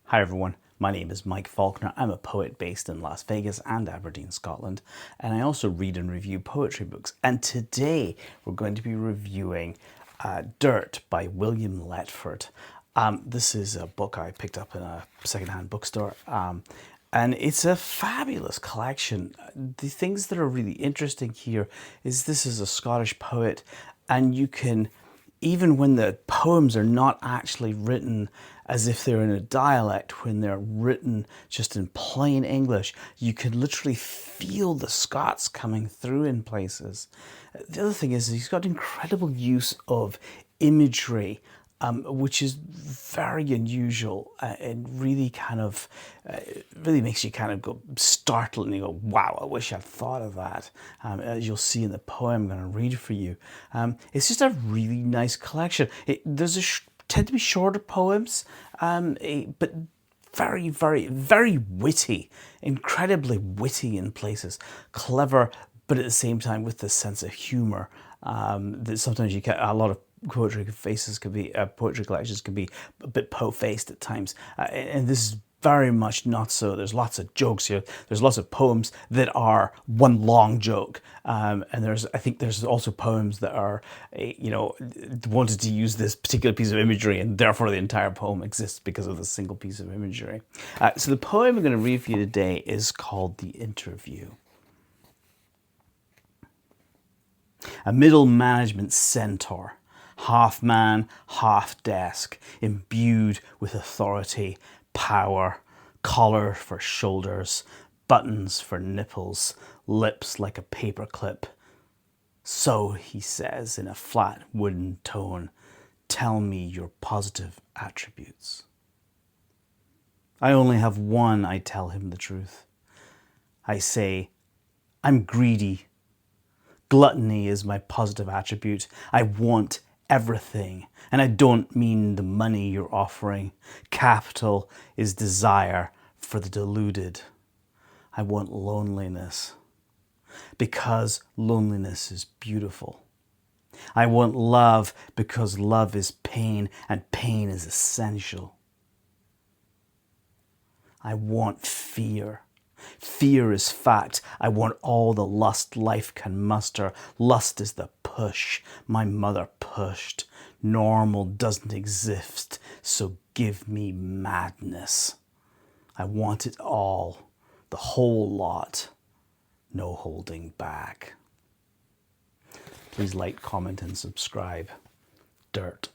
Hi everyone, my name is Mike Faulkner. I'm a poet based in Las Vegas and Aberdeen, Scotland, and I also read and review poetry books. And today we're going to be reviewing Dirt by William Letford. This is a book I picked up in a secondhand bookstore, and it's a fabulous collection. The things that are really interesting here is this is a Scottish poet, and you can, even when the poems are not actually written as if they're in a dialect, when they're written just in plain English, you can literally feel the Scots coming through in places. The other thing is he's got incredible use of imagery, which is very unusual and really kind of really makes you kind of go startled and you go, wow, I wish I'd thought of that. As you'll see in the poem I'm going to read for you. It's just a really nice collection. Tend to be shorter poems, but very, very, very witty, incredibly witty in places, clever, but at the same time with this sense of humor that sometimes you get. A lot of poetry collections can be a bit po-faced at times, and this is very much not so. There's lots of jokes here. There's lots of poems that are one long joke, and I think there's also poems that are, wanted to use this particular piece of imagery, and therefore the entire poem exists because of the single piece of imagery. So the poem I'm going to read for you today is called "The Interview." A middle management centaur, half man, half desk, imbued with authority, power, collar for shoulders, buttons for nipples, lips like a paperclip. So, he says in a flat wooden tone, tell me your positive attributes. I only have one, I tell him the truth. I say, I'm greedy. Gluttony is my positive attribute. I want everything. And I don't mean the money you're offering. Capital is desire for the deluded. I want loneliness because loneliness is beautiful. I want love because love is pain and pain is essential. I want fear. Fear is fact. I want all the lust life can muster. Lust is the push. My mother pushed. Normal doesn't exist, so give me madness. I want it all, the whole lot. No holding back. Please like, comment, and subscribe. Dirt.